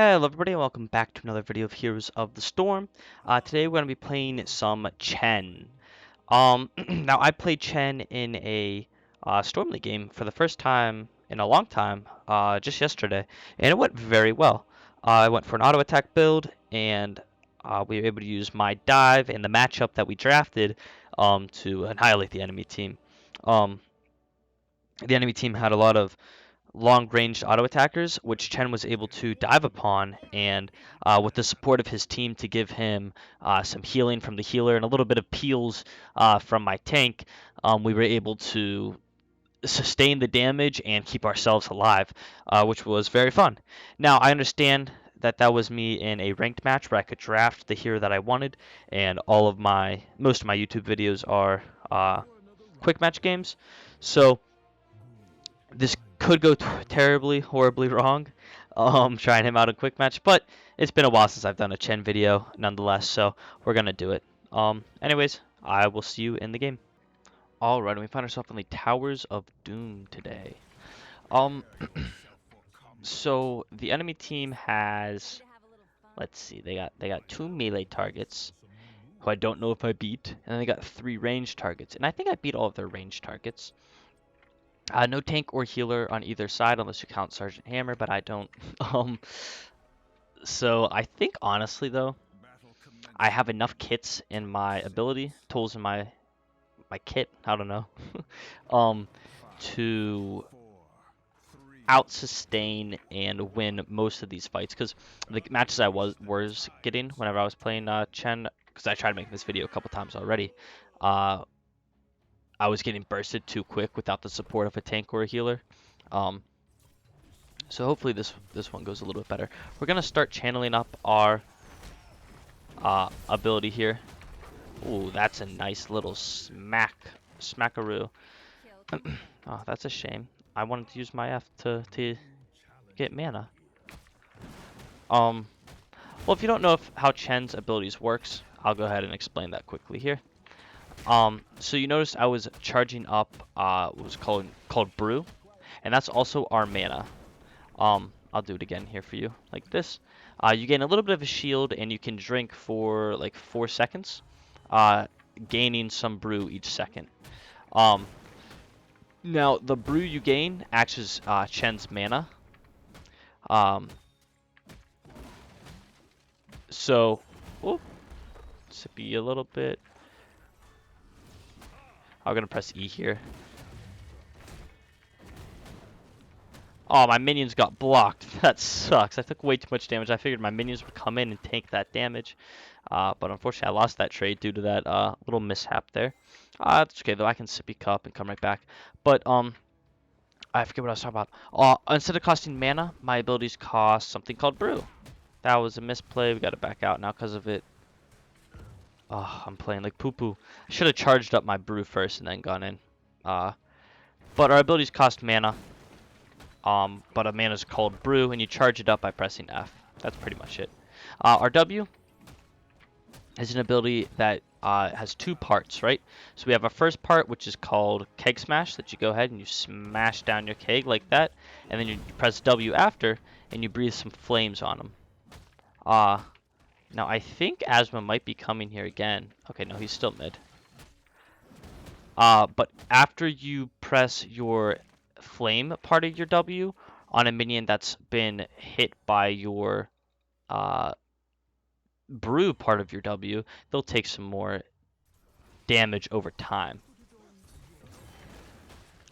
Hello everybody and welcome back to another video of Heroes of the Storm. Today we're going to be playing some Chen. Now I played Chen in a Storm League game for the first time in a long time, just yesterday, and it went very well. I went for an auto attack build, and we were able to use my dive and the matchup that we drafted to annihilate the enemy team. Um, the enemy team had a lot of long-range auto attackers, which Chen was able to dive upon, and with the support of his team to give him some healing from the healer and a little bit of peels from my tank, we were able to sustain the damage and keep ourselves alive, which was very fun. Now, I understand that that was me in a ranked match where I could draft the hero that I wanted, and most of my YouTube videos are quick match games, so this could go terribly, horribly wrong, trying him out in quick match, but it's been a while since I've done a Chen video nonetheless, so we're gonna do it. Anyways, I will see you in the game. Alright, we find ourselves in the Towers of Doom today. So the enemy team has, let's see, they got 2 melee targets, who I don't know if I beat, and then they got 3 range targets, and I think I beat all of their range targets. No tank or healer on either side unless you count Sergeant Hammer, but I don't. So I think honestly though, I have enough kits in my ability, tools in my kit, I don't know, to out sustain and win most of these fights. Because the matches I was getting whenever I was playing Chen, because I tried to make this video a couple times already, I was getting bursted too quick without the support of a tank or a healer. So hopefully this one goes a little bit better. We're gonna start channeling up our ability here. Ooh, that's a nice little smackaroo. Oh, that's a shame. I wanted to use my F to get mana. Well, if you don't know how Chen's abilities works, I'll go ahead and explain that quickly here. So you noticed I was charging up what was called Brew, and that's also our mana. I'll do it again here for you, like this. You gain a little bit of a shield, and you can drink for like 4 seconds, gaining some brew each second. Now, the brew you gain acts as Chen's mana. So, sippy a little bit. I'm gonna press E here. Oh, my minions got blocked. That sucks. I took way too much damage. I figured my minions would come in and take that damage. But unfortunately, I lost that trade due to that little mishap there. That's okay, though. I can sippy cup and come right back. But, I forget what I was talking about. Instead of costing mana, my abilities cost something called Brew. That was a misplay. We got to back out now because of it. Oh, I'm playing like poo-poo. I should have charged up my Brew first and then gone in. But our abilities cost mana. But a mana is called Brew, and you charge it up by pressing F. That's pretty much it. Our W is an ability that has 2 parts, right? So we have a first part, which is called Keg Smash, that you go ahead and you smash down your keg like that, and then you press W after, and you breathe some flames on them. Now I think Asma might be coming here again. Okay, no, he's still mid. But after you press your flame part of your W on a minion that's been hit by your Brew part of your W, they'll take some more damage over time.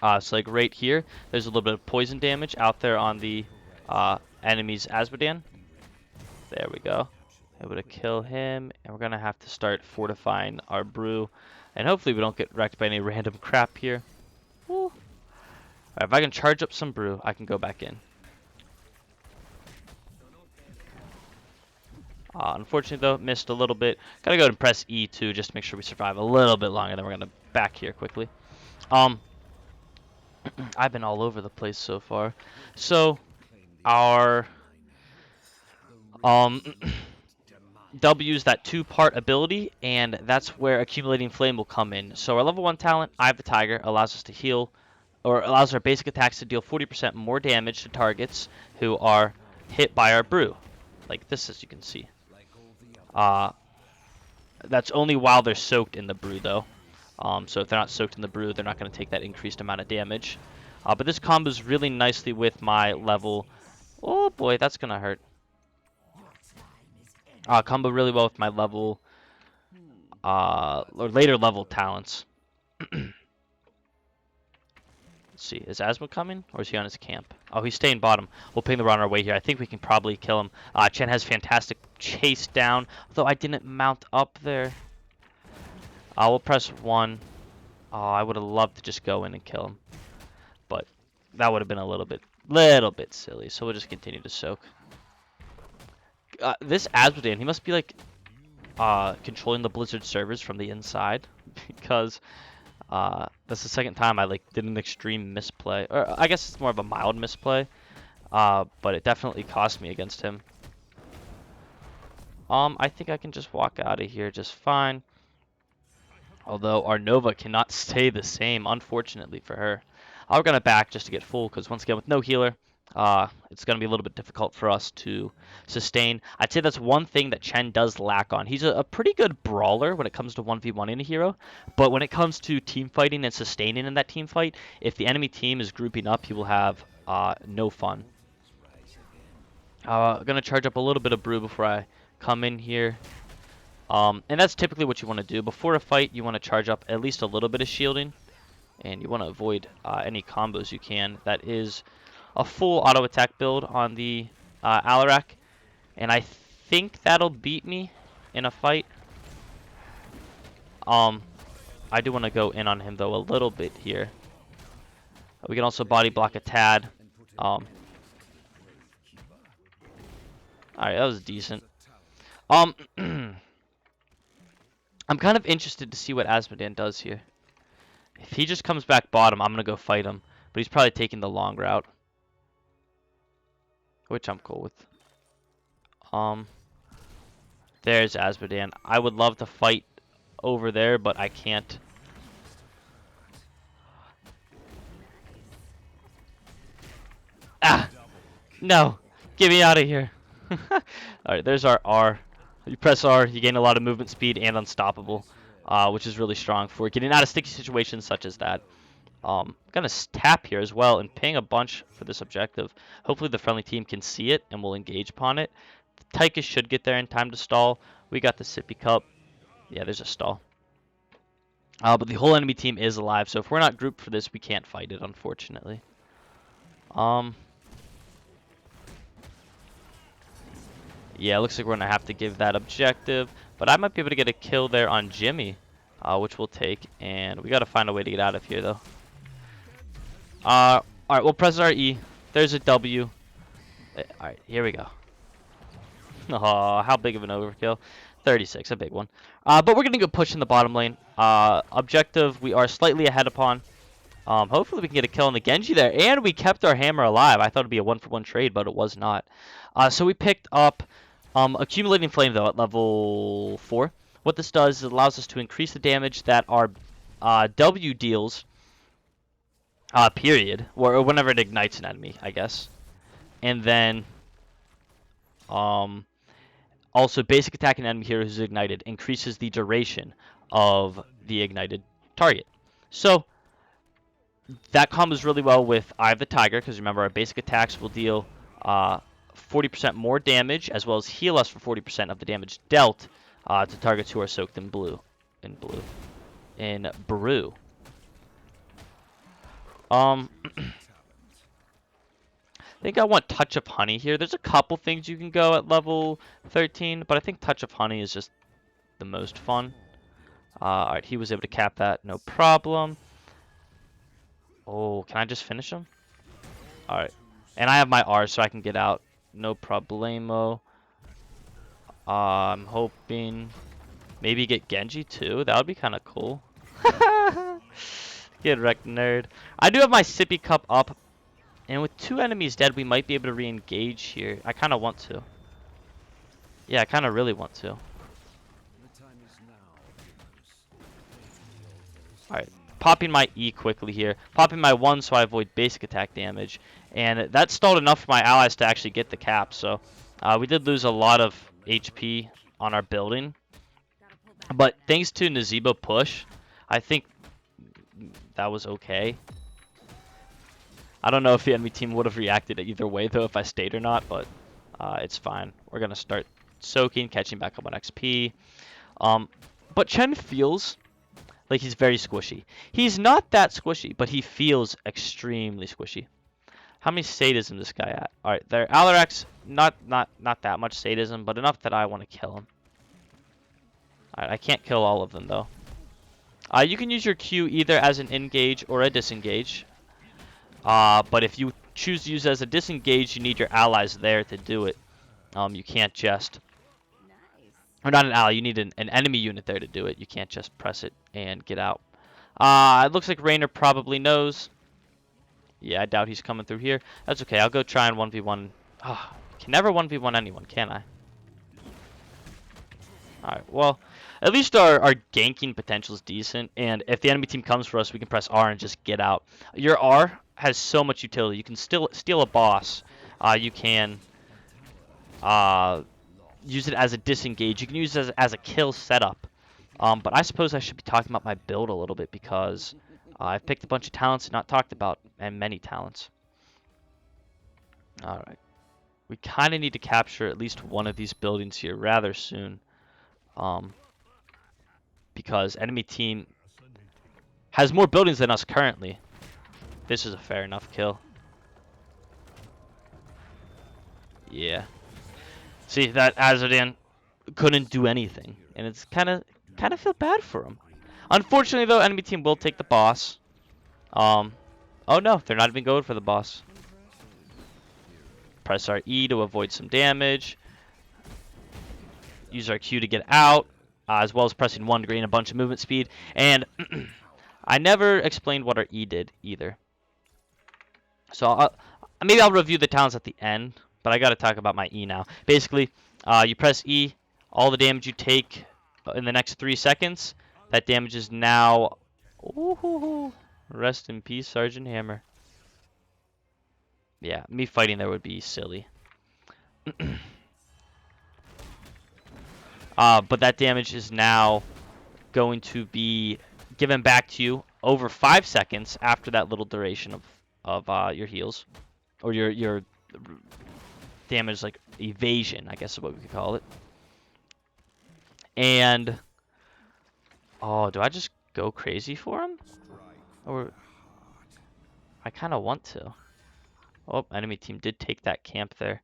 So like right here, there's a little bit of poison damage out there on the enemy's Asmodan. There we go. Able to kill him, and we're gonna have to start fortifying our Brew, and hopefully we don't get wrecked by any random crap here. Woo. Alright, if I can charge up some Brew, I can go back in. Unfortunately though, missed a little bit. Gotta go ahead and press E2 just to make sure we survive a little bit longer. Then we're gonna back here quickly. I've been all over the place so far. So our W's that 2-part ability, and that's where accumulating flame will come in. So our level 1 talent, Eye of the Tiger, allows us to heal, or allows our basic attacks to deal 40% more damage to targets who are hit by our Brew. like this, as you can see. Uh, that's only while they're soaked in the brew, though. So if they're not soaked in the brew, they're not going to take that increased amount of damage. But this combos really nicely with my level. Oh boy, that's going to hurt. Combo really well with my level, or later level talents. Let's see, is Asma coming, or is he on his camp? Oh, he's staying bottom. We'll ping the run our way here. I think we can probably kill him. Chen has fantastic chase down, though I didn't mount up there. We'll press 1. Oh, I would have loved to just go in and kill him, but that would have been a little bit silly. So we'll just continue to soak. This Asmodean, he must be like controlling the Blizzard servers from the inside, because that's the second time I like did an extreme misplay, or I guess it's more of a mild misplay, but it definitely cost me against him. I think I can just walk out of here just fine. Although our Nova cannot stay the same, unfortunately for her. We're gonna back just to get full, because once again with no healer, it's gonna be a little bit difficult for us to sustain. I'd say that's one thing that Chen does lack on. He's a pretty good brawler when it comes to 1v1 in a hero, but when it comes to team fighting and sustaining in that team fight, if the enemy team is grouping up, he will have no fun. Gonna charge up a little bit of brew before I come in here. And that's typically what you want to do. Before a fight, you want to charge up at least a little bit of shielding, and you want to avoid any combos you can. That is a full auto attack build on the Alarak, and I think that'll beat me in a fight. I do want to go in on him though a little bit here. We can also body block a tad. Alright, that was decent. I'm kind of interested to see what Asmodean does here. If he just comes back bottom, I'm going to go fight him. But he's probably taking the long route, which I'm cool with. There's Asmodean. I would love to fight over there, but I can't. Ah! No! Get me out of here. Alright, there's our R. You press R, you gain a lot of movement speed and unstoppable, which is really strong for getting out of sticky situations such as that. I'm gonna tap here as well and ping a bunch for this objective. Hopefully the friendly team can see it and will engage upon it. The Tychus should get there in time to stall. We got the sippy cup. Yeah, there's a stall. But the whole enemy team is alive, so if we're not grouped for this, we can't fight it, unfortunately. Yeah, looks like we're going to have to give that objective. But I might be able to get a kill there on Jimmy, which we'll take. And we got to find a way to get out of here, though. Alright, we'll press our E. There's a W. Alright, here we go. Oh, how big of an overkill. 36, a big one. But we're going to go push in the bottom lane. Objective, we are slightly ahead upon. Hopefully we can get a kill on the Genji there. And we kept our hammer alive. I thought it would be a 1-for-1 trade, but it was not. So we picked up Accumulating Flame, though, at level 4. What this does is it allows us to increase the damage that our W deals, period, or whenever it ignites an enemy, I guess. And then also basic attack an enemy hero who's ignited increases the duration of the ignited target. So that combos really well with Eye of the Tiger, because remember our basic attacks will deal 40% more damage, as well as heal us for 40% of the damage dealt to targets who are soaked in Brew. I think I want Touch of Honey here. There's a couple things you can go at level 13, but I think Touch of Honey is just the most fun. Alright, he was able to cap that, no problem. Oh, can I just finish him? Alright. And I have my R, so I can get out. No problemo. I'm hoping maybe get Genji too. That would be kind of cool. Get wrecked, nerd. I do have my sippy cup up. And with 2 enemies dead, we might be able to re-engage here. I kind of want to. Yeah, I kind of really want to. Alright. Popping my E quickly here. Popping my 1 so I avoid basic attack damage. And that stalled enough for my allies to actually get the cap, so We did lose a lot of HP on our building, but thanks to Nazeebo push, I think that was okay. I don't know if the enemy team would have reacted either way though if I stayed or not, but it's fine. We're gonna start soaking, catching back up on XP. But Chen feels like he's very squishy. He's not that squishy, but he feels extremely squishy. How many sadism this guy at? All right, there. Alarex, not that much sadism, but enough that I want to kill him. All right, I can't kill all of them though. You can use your Q either as an engage or a disengage. But if you choose to use it as a disengage, you need your allies there to do it. You can't just, or not an ally, you need an enemy unit there to do it. You can't just press it and get out. It looks like Rainer probably knows. Yeah, I doubt he's coming through here. That's okay. I'll go try and 1v1. Can never 1v1 anyone, can I? Alright, well, at least our ganking potential is decent, and if the enemy team comes for us, we can press R and just get out. Your R has so much utility. You can still steal a boss. You can use it as a disengage. You can use it as a kill setup. But I suppose I should be talking about my build a little bit because I've picked a bunch of talents and not talked about, and many talents. Alright. We kind of need to capture at least one of these buildings here rather soon. Because enemy team has more buildings than us currently. This is a fair enough kill. Yeah. See, that Azardan couldn't do anything. And it's kind of feel bad for him. Unfortunately, though, enemy team will take the boss. Oh no, they're not even going for the boss. Press our E to avoid some damage. Use our Q to get out, as well as pressing 1 to gain a bunch of movement speed. And I never explained what our E did either. So maybe I'll review the talents at the end, but I got to talk about my E now. Basically, you press E, all the damage you take in the next 3 seconds, that damage is now... Ooh, rest in peace, Sergeant Hammer. Yeah, me fighting there would be silly. But that damage is now going to be given back to you over 5 seconds after that little duration of your heals. Or your damage, like evasion, I guess is what we could call it. And... Oh, do I just go crazy for him? Or... I kind of want to. Oh, enemy team did take that camp there.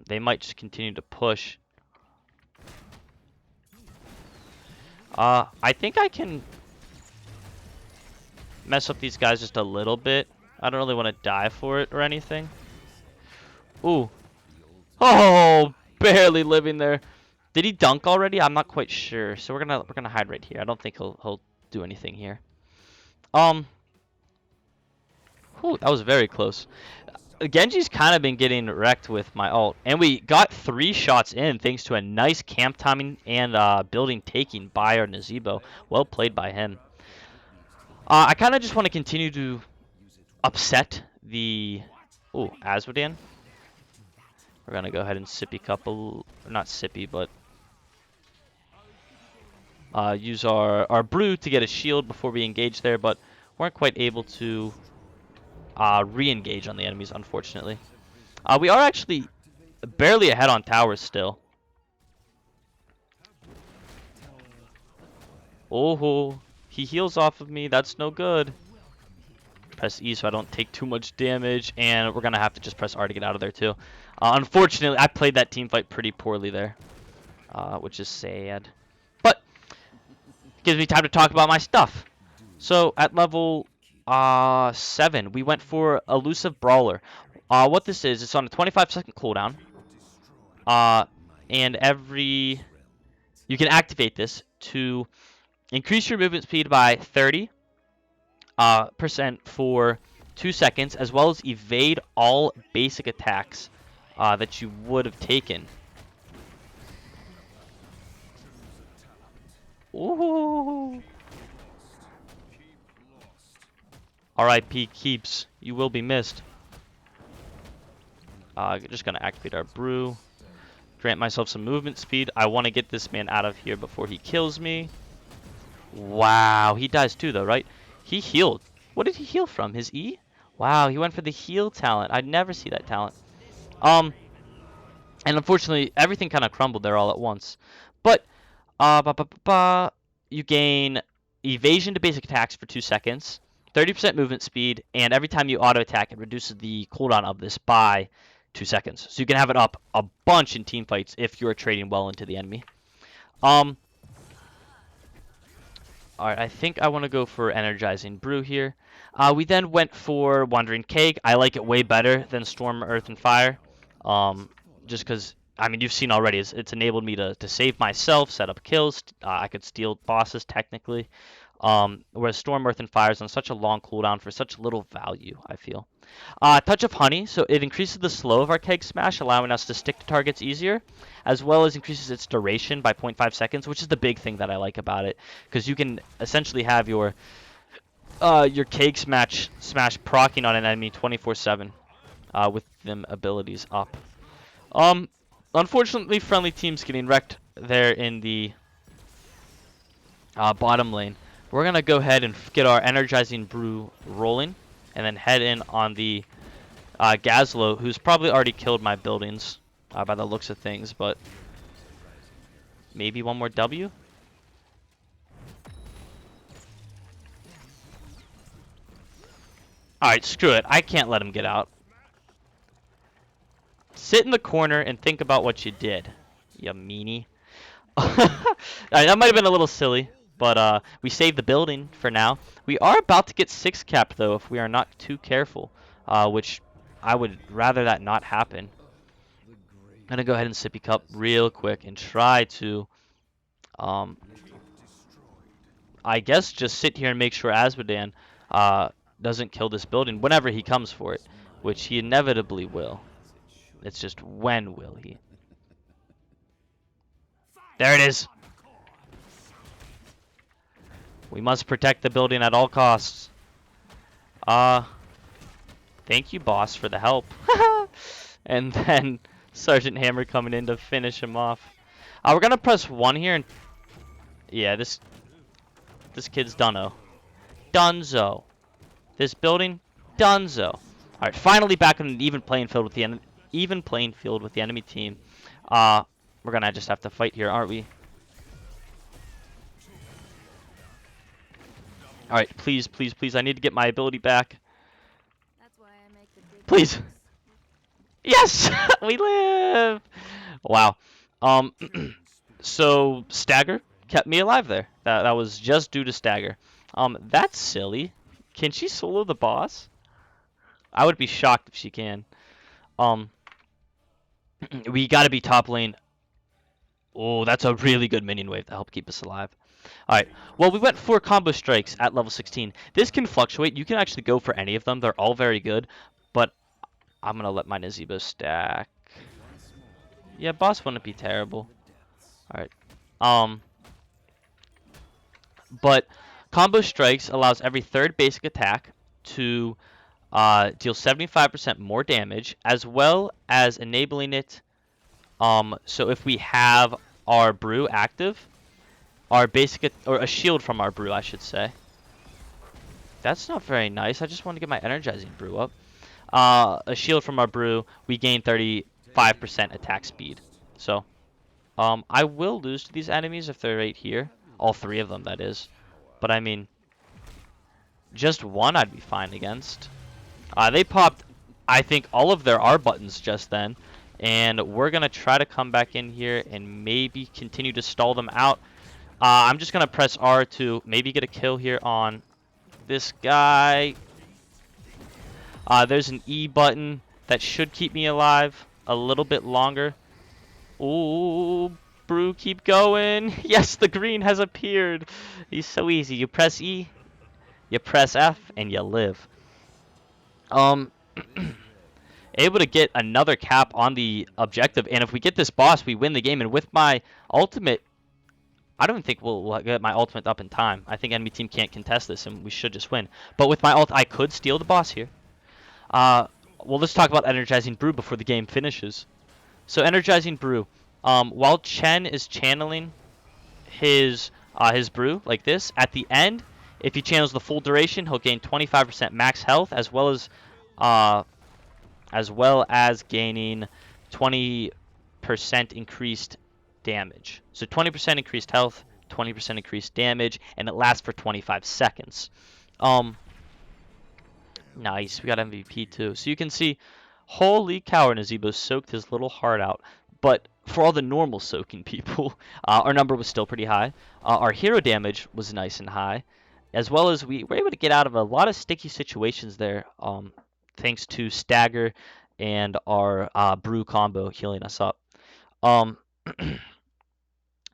They might just continue to push. I think I can mess up these guys just a little bit. I don't really want to die for it or anything. Ooh. Oh, barely living there. Did he dunk already? I'm not quite sure. So we're gonna hide right here. I don't think he'll do anything here. Whew, that was very close. Genji's kind of been getting wrecked with my ult. And we got 3 shots in thanks to a nice camp timing and building taking by our Nazeebo. Well played by him. I kind of just want to continue to upset the... Ooh, Azmodan. We're going to go ahead and sippy couple... Not sippy, but... use our Brew to get a shield before we engage there, but weren't quite able to re-engage on the enemies, unfortunately. We are actually barely ahead on towers still. Oh, he heals off of me. That's no good. Press E so I don't take too much damage, and we're going to have to just press R to get out of there too. Unfortunately, I played that team fight pretty poorly there, which is sad. But gives me time to talk about my stuff. So at level 7, we went for Elusive Brawler. What this is, it's on a 25-second cooldown. And you can activate this to increase your movement speed by 30% for 2 seconds, as well as evade all basic attacks that you would have taken. Ooh. R.I.P. Keeps. You will be missed. Just gonna activate our Brew. Grant myself some movement speed. I want to get this man out of here before he kills me. Wow, he dies too though, right? He healed. What did he heal from? His E? Wow, he went for the heal talent. I'd never see that talent. And unfortunately, everything kind of crumbled there all at once. But, you gain evasion to basic attacks for 2 seconds, 30% movement speed, and every time you auto attack, it reduces the cooldown of this by 2 seconds. So you can have it up a bunch in team fights if you're trading well into the enemy. Alright, I think I want to go for Energizing Brew here. We then went for Wandering Keg. I like it way better than Storm, Earth, and Fire. Just because, I mean, you've seen already, it's enabled me to save myself, set up kills. I could steal bosses, technically. Whereas Storm, Earth, and Fire is on such a long cooldown for such little value, I feel. Touch of Honey, so it increases the slow of our Keg Smash, allowing us to stick to targets easier, as well as increases its duration by 0.5 seconds, which is the big thing that I like about it, because you can essentially have your Keg Smash proccing on an enemy 24/7 with them abilities up. Unfortunately, friendly teams getting wrecked there in the bottom lane. We're gonna go ahead and get our Energizing Brew rolling, and then head in on the Gazlo, who's probably already killed my buildings by the looks of things, but maybe one more W? Alright, screw it. I can't let him get out. Sit in the corner and think about what you did, you meanie. Alright, that might have been a little silly, but we saved the building for now. We are about to get 6 capped, though, if we are not too careful, which I would rather that not happen. I'm going to go ahead and sippy cup real quick and try to, I guess, just sit here and make sure Azmodan doesn't kill this building whenever he comes for it, which he inevitably will. It's just when will he? There it is. We must protect the building at all costs. Thank you, boss, for the help. And then Sergeant Hammer coming in to finish him off. We're gonna press 1 here, and yeah, this kid's dunzo. Dunzo. This building, dunzo. All right, finally back on an even playing field with the enemy team. We're gonna just have to fight here, aren't we? All right, please, please, please. I need to get my ability back. Please. Yes, we live. Wow. So stagger kept me alive there. That was just due to stagger. That's silly. Can she solo the boss? I would be shocked if she can. We gotta be top lane. Oh, that's a really good minion wave to help keep us alive. Alright, well, we went for combo strikes at level 16. This can fluctuate. You can actually go for any of them. They're all very good, but I'm gonna let my Nazeebo stack. Yeah, boss wouldn't be terrible. Alright. But combo strikes allows every third basic attack to deal 75% more damage, as well as enabling it. So if we have our brew active, our basic or a shield from our brew, I should say. That's not very nice. I just want to get my energizing brew up. A shield from our brew, we gain 35% attack speed. So, I will lose to these enemies if they're right here. All 3 of them, that is. But I mean, just one I'd be fine against. They popped, I think, all of their R buttons just then. And we're going to try to come back in here and maybe continue to stall them out. I'm just going to press R to maybe get a kill here on this guy. There's an E button that should keep me alive a little bit longer. Ooh, Brew, keep going. Yes, the green has appeared. He's so easy. You press E, you press F, and you live. Able to get another cap on the objective, and if we get this boss, we win the game. And with my ultimate, I don't think we'll get my ultimate up in time. I think enemy team can't contest this, and we should just win. But with my ult, I could steal the boss here. Well, let's talk about Energizing Brew before the game finishes. So Energizing Brew. While Chen is channeling his brew like this, at the end, if he channels the full duration, he'll gain 25% max health uh, as well as gaining 20% increased damage. So 20% increased health, 20% increased damage, and it lasts for 25 seconds. Nice, we got MVP too. So you can see, holy cow, our Nazebo soaked his little heart out. But for all the normal soaking people, our number was still pretty high. Our hero damage was nice and high, as well as we were able to get out of a lot of sticky situations there, thanks to Stagger and our Brew combo healing us up. Um,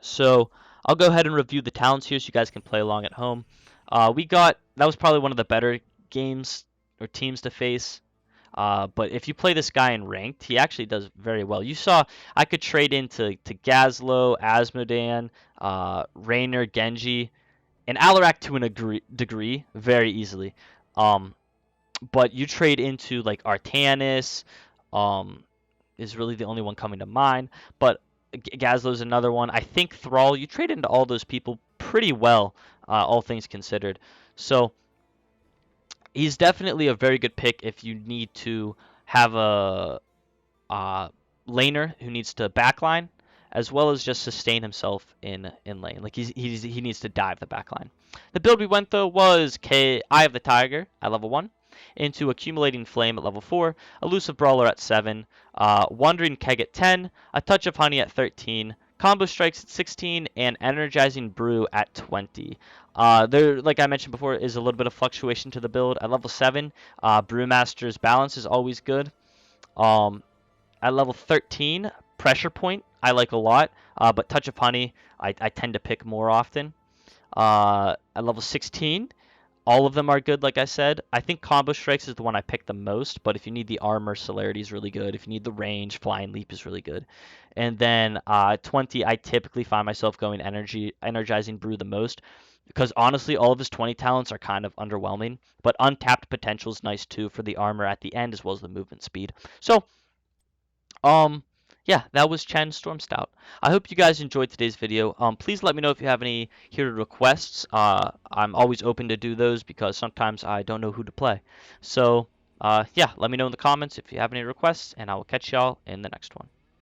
so I'll go ahead and review the talents here so you guys can play along at home. That was probably one of the better games or teams to face. But if you play this guy in ranked, he actually does very well. You saw I could trade into Gazlo, Asmodan, Raynor, Genji, and Alarak to a degree very easily. Um, but you trade into like Artanis, um, is really the only one coming to mind. But Gazlo's another one. I think Thrall, you trade into all those people pretty well, all things considered. So he's definitely a very good pick if you need to have a laner who needs to backline, as well as just sustain himself in lane. Like he needs to dive the backline. The build we went though was Eye of the Tiger at level 1, into Accumulating Flame at level 4, Elusive Brawler at 7, Wandering Keg at 10, A Touch of Honey at 13, Combo Strikes at 16, and Energizing Brew at 20. There, like I mentioned before, is a little bit of fluctuation to the build. At level 7, Brewmaster's Balance is always good. Um, at level 13, Pressure Point I like a lot, but Touch of Honey I tend to pick more often. At level 16, all of them are good, like I said. I think Combo Strikes is the one I pick the most, but if you need the armor, Celerity is really good. If you need the range, Flying Leap is really good. And then 20, I typically find myself going Energizing Brew the most, because honestly, all of his 20 talents are kind of underwhelming, but Untapped Potential is nice too for the armor at the end, as well as the movement speed. So, um, yeah, that was Chen Storm Stout. I hope you guys enjoyed today's video. Please let me know if you have any hero requests. I'm always open to do those because sometimes I don't know who to play. So, yeah, let me know in the comments if you have any requests, and I will catch y'all in the next one.